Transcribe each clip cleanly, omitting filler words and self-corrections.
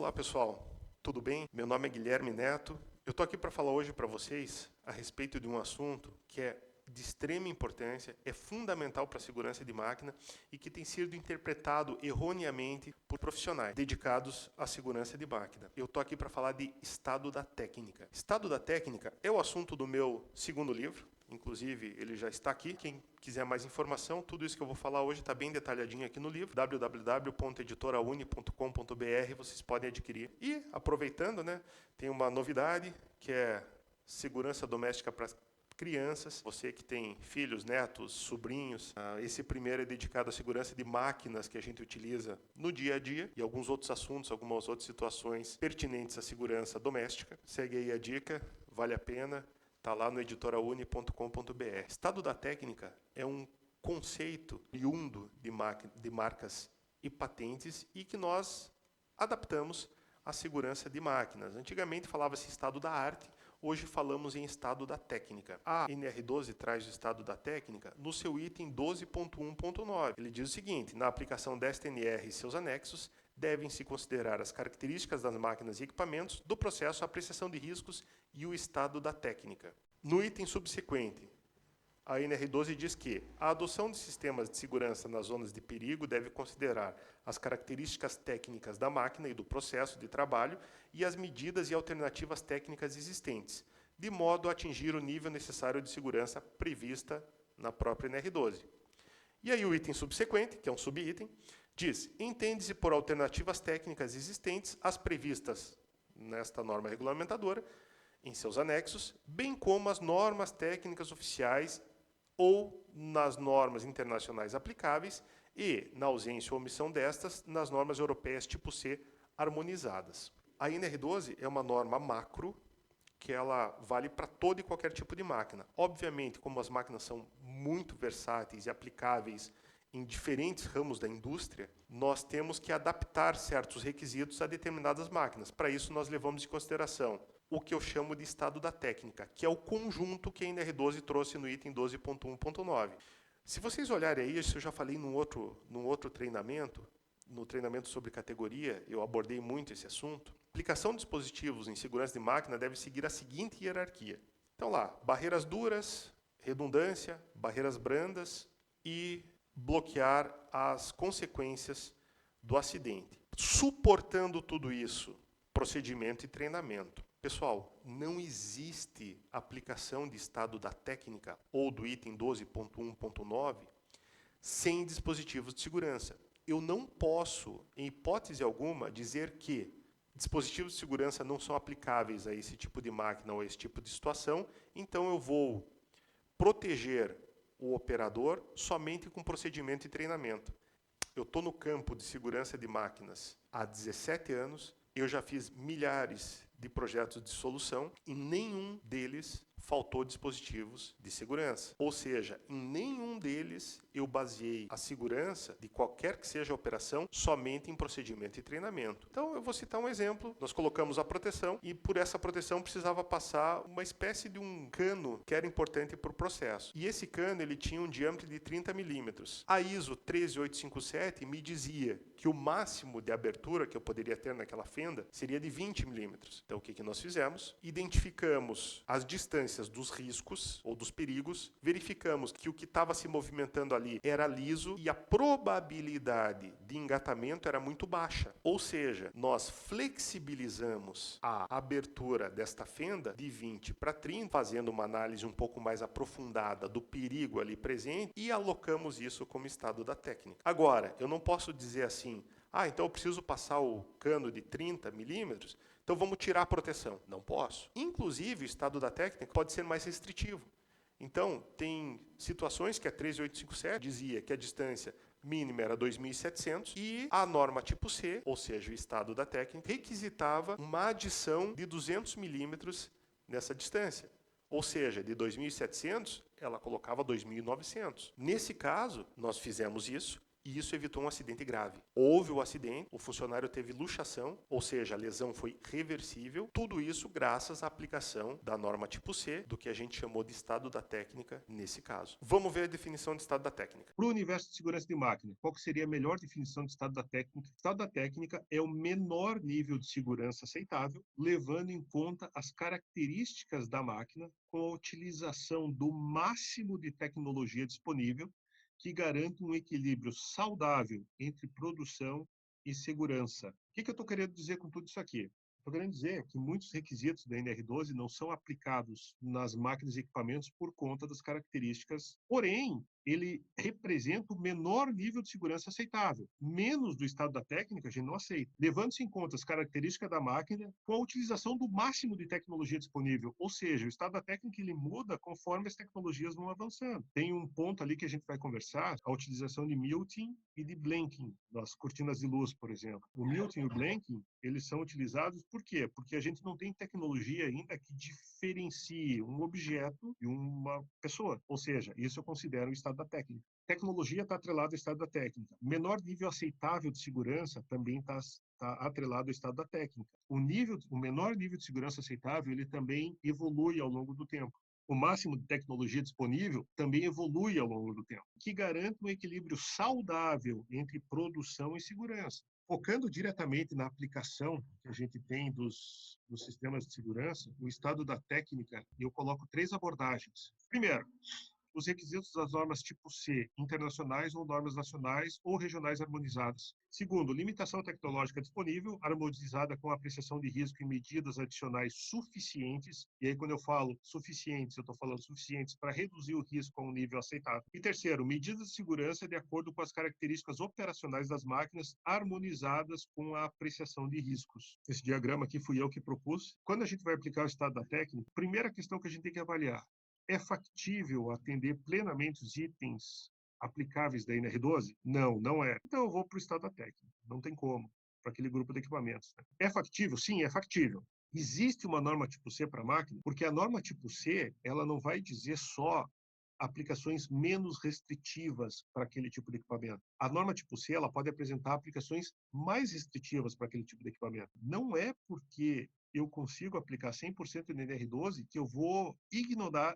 Olá pessoal, tudo bem? Meu nome é Guilherme Neto. Eu estou aqui para falar hoje para vocês a respeito de um assunto que é de extrema importância, é fundamental para a segurança de máquina e que tem sido interpretado erroneamente por profissionais dedicados à segurança de máquina. Eu estou aqui para falar de estado da técnica. Estado da técnica é o assunto do meu segundo livro, inclusive ele já está aqui. Quem quiser mais informação, tudo isso que eu vou falar hoje está bem detalhadinho aqui no livro, www.editorauni.com.br, vocês podem adquirir. E, aproveitando, tem uma novidade, que é segurança doméstica para crianças. Você que tem filhos, netos, sobrinhos, esse primeiro é dedicado à segurança de máquinas que a gente utiliza no dia a dia e alguns outros assuntos, algumas outras situações pertinentes à segurança doméstica. Segue aí a dica, vale a pena. Está lá no editorauni.com.br. Estado da técnica é um conceito oriundo de marcas e patentes e que nós adaptamos à segurança de máquinas. Antigamente falava-se estado da arte, hoje falamos em estado da técnica. A NR12 traz o estado da técnica no seu item 12.1.9. Ele diz o seguinte: na aplicação desta NR e seus anexos, devem-se considerar as características das máquinas e equipamentos, do processo, a apreciação de riscos e o estado da técnica. No item subsequente, a NR12 diz que a adoção de sistemas de segurança nas zonas de perigo deve considerar as características técnicas da máquina e do processo de trabalho e as medidas e alternativas técnicas existentes, de modo a atingir o nível necessário de segurança prevista na própria NR12. E aí o item subsequente, que é um subitem, diz: entende-se por alternativas técnicas existentes as previstas nesta norma regulamentadora, em seus anexos, bem como as normas técnicas oficiais ou nas normas internacionais aplicáveis e, na ausência ou omissão destas, nas normas europeias tipo C harmonizadas. A NR12 é uma norma macro que ela vale para todo e qualquer tipo de máquina. Obviamente, como as máquinas são muito versáteis e aplicáveis em diferentes ramos da indústria, nós temos que adaptar certos requisitos a determinadas máquinas. Para isso, nós levamos em consideração o que eu chamo de estado da técnica, que é o conjunto que a NR12 trouxe no item 12.1.9. Se vocês olharem aí, isso eu já falei num outro treinamento, no treinamento sobre categoria, eu abordei muito esse assunto. A aplicação de dispositivos em segurança de máquina deve seguir a seguinte hierarquia. Então lá, barreiras duras, redundância, barreiras brandas e bloquear as consequências do acidente. Suportando tudo isso, procedimento e treinamento. Pessoal, não existe aplicação de estado da técnica ou do item 12.1.9 sem dispositivos de segurança. Eu não posso, em hipótese alguma, dizer que dispositivos de segurança não são aplicáveis a esse tipo de máquina ou a esse tipo de situação, então eu vou proteger o operador somente com procedimento e treinamento. Eu estou no campo de segurança de máquinas há 17 anos, eu já fiz milhares de projetos de solução e nenhum deles faltou dispositivos de segurança. Ou seja, em nenhum deles eu baseei a segurança de qualquer que seja a operação somente em procedimento e treinamento. Então eu vou citar um exemplo. Nós colocamos a proteção e por essa proteção precisava passar uma espécie de um cano que era importante para o processo. E esse cano ele tinha um diâmetro de 30 milímetros. A ISO 13857 me dizia que o máximo de abertura que eu poderia ter naquela fenda seria de 20 milímetros. Então o que nós fizemos? Identificamos as distâncias dos riscos ou dos perigos, verificamos que o que estava se movimentando ali era liso e a probabilidade de engatamento era muito baixa. Ou seja, nós flexibilizamos a abertura desta fenda de 20 para 30, fazendo uma análise um pouco mais aprofundada do perigo ali presente e alocamos isso como estado da técnica. Agora, eu não posso dizer assim: então eu preciso passar o cano de 30 milímetros, então vamos tirar a proteção. Não posso. Inclusive, o estado da técnica pode ser mais restritivo. Então, tem situações que a 13857 dizia que a distância mínima era 2.700 e a norma tipo C, ou seja, o estado da técnica, requisitava uma adição de 200 milímetros nessa distância. Ou seja, de 2.700, ela colocava 2.900. Nesse caso, nós fizemos isso, e isso evitou um acidente grave. Houve o acidente, o funcionário teve luxação, ou seja, a lesão foi reversível. Tudo isso graças à aplicação da norma tipo C, do que a gente chamou de estado da técnica nesse caso. Vamos ver a definição de estado da técnica. Para o universo de segurança de máquina, qual que seria a melhor definição de estado da técnica? Estado da técnica é o menor nível de segurança aceitável, levando em conta as características da máquina com a utilização do máximo de tecnologia disponível que garante um equilíbrio saudável entre produção e segurança. O que eu estou querendo dizer com tudo isso aqui? Estou querendo dizer que muitos requisitos da NR12 não são aplicados nas máquinas e equipamentos por conta das características, porém, ele representa o menor nível de segurança aceitável. Menos do estado da técnica, a gente não aceita. Levando-se em conta as características da máquina com a utilização do máximo de tecnologia disponível. Ou seja, o estado da técnica ele muda conforme as tecnologias vão avançando. Tem um ponto ali que a gente vai conversar, a utilização de muting e de blanking, das cortinas de luz, por exemplo. O muting e o blanking, eles são utilizados por quê? Porque a gente não tem tecnologia ainda que diferencie um objeto de uma pessoa. Ou seja, isso eu considero o estado da técnica. Tecnologia está atrelada ao estado da técnica. Menor nível aceitável de segurança também está atrelado ao estado da técnica. O menor nível de segurança aceitável, ele também evolui ao longo do tempo. O máximo de tecnologia disponível também evolui ao longo do tempo, que garante um equilíbrio saudável entre produção e segurança. Focando diretamente na aplicação que a gente tem dos sistemas de segurança, o estado da técnica, eu coloco 3 abordagens. Primeiro, os requisitos das normas tipo C, internacionais ou normas nacionais ou regionais harmonizadas. Segundo, limitação tecnológica disponível, harmonizada com apreciação de risco e medidas adicionais suficientes. E aí, quando eu falo suficientes, eu estou falando suficientes para reduzir o risco a um nível aceitável. E terceiro, medidas de segurança de acordo com as características operacionais das máquinas, harmonizadas com a apreciação de riscos. Esse diagrama aqui fui eu que propus. Quando a gente vai aplicar o estado da técnica, primeira questão que a gente tem que avaliar: é factível atender plenamente os itens aplicáveis da NR12? Não, não é. Então eu vou para o estado da técnica. Não tem como, para aquele grupo de equipamentos. Né? É factível? Sim, é factível. Existe uma norma tipo C para a máquina, porque a norma tipo C, ela não vai dizer só aplicações menos restritivas para aquele tipo de equipamento. A norma tipo C, ela pode apresentar aplicações mais restritivas para aquele tipo de equipamento. Não é porque eu consigo aplicar 100% NR12 que eu vou ignorar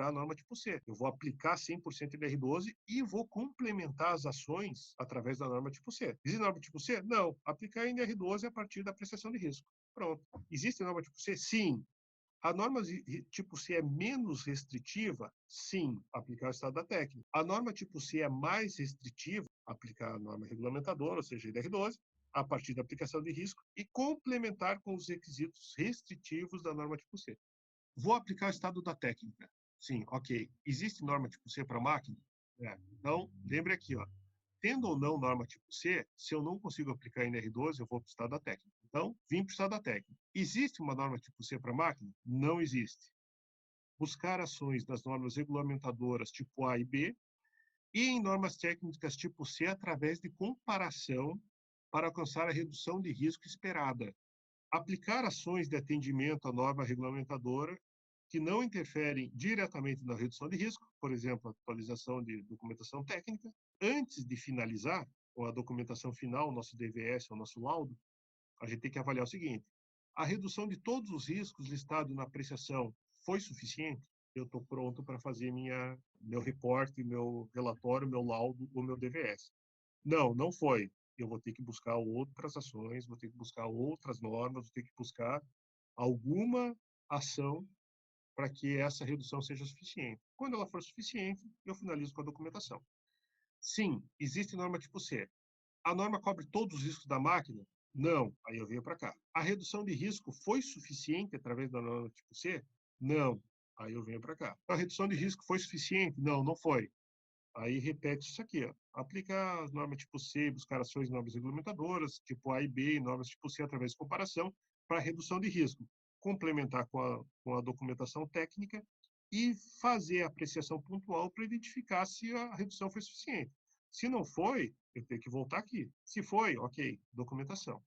a norma tipo C. Eu vou aplicar 100% NR12 e vou complementar as ações através da norma tipo C. Existe norma tipo C? Não. Aplicar NR12 a partir da apreciação de risco. Pronto. Existe norma tipo C? Sim. A norma tipo C é menos restritiva? Sim, aplicar o estado da técnica. A norma tipo C é mais restritiva? Aplicar a norma regulamentadora, ou seja, NR12, a partir da aplicação de risco e complementar com os requisitos restritivos da norma tipo C. Vou aplicar o estado da técnica. Sim, ok. Existe norma tipo C para máquina? Então, lembre aqui, ó. Tendo ou não norma tipo C, se eu não consigo aplicar NR12, eu vou para o estado da técnica. Então, vim para o estado da técnica. Existe uma norma tipo C para máquina? Não existe. Buscar ações das normas regulamentadoras tipo A e B e em normas técnicas tipo C através de comparação para alcançar a redução de risco esperada. Aplicar ações de atendimento à norma regulamentadora que não interferem diretamente na redução de risco, por exemplo, a atualização de documentação técnica, antes de finalizar, com a documentação final, o nosso DVS, o nosso laudo, a gente tem que avaliar o seguinte: a redução de todos os riscos listados na apreciação foi suficiente? Eu estou pronto para fazer meu reporte, meu relatório, meu laudo ou meu DVS. Não, não foi. Eu vou ter que buscar outras ações, vou ter que buscar outras normas, vou ter que buscar alguma ação para que essa redução seja suficiente. Quando ela for suficiente, eu finalizo com a documentação. Sim, existe norma tipo C. A norma cobre todos os riscos da máquina? Não. Aí eu venho para cá. A redução de risco foi suficiente através da norma tipo C? Não. Aí eu venho para cá. A redução de risco foi suficiente? Não, não foi. Aí repete isso aqui, ó. Aplicar as normas tipo C, buscar ações de normas regulamentadoras, tipo A e B, e normas tipo C através de comparação, para redução de risco. Complementar com a documentação técnica e fazer a apreciação pontual para identificar se a redução foi suficiente. Se não foi, eu tenho que voltar aqui. Se foi, ok, documentação.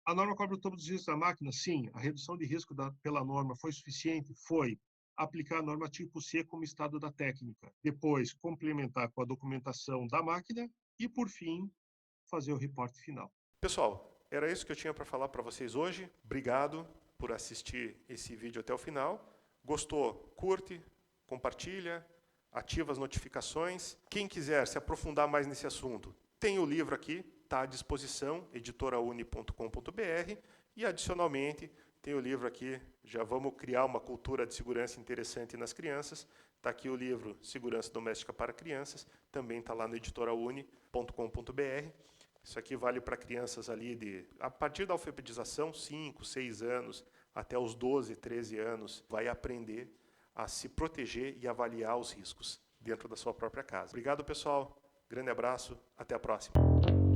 A norma cobre todos os riscos da máquina? Sim. A redução de risco pela norma foi suficiente? Foi. Aplicar a norma tipo C como estado da técnica. Depois, complementar com a documentação da máquina e, por fim, fazer o reporte final. Pessoal, era isso que eu tinha para falar para vocês hoje. Obrigado por assistir esse vídeo até o final. Gostou? Curte, compartilha, ativa as notificações. Quem quiser se aprofundar mais nesse assunto, tem o livro aqui, está à disposição, editorauni.com.br, e adicionalmente tem o livro aqui, já vamos criar uma cultura de segurança interessante nas crianças. Está aqui o livro Segurança Doméstica para Crianças, também está lá no editorauni.com.br. Isso aqui vale para crianças ali a partir da alfabetização, 5, 6 anos, até os 12, 13 anos, vai aprender a se proteger e avaliar os riscos dentro da sua própria casa. Obrigado, pessoal. Grande abraço. Até a próxima.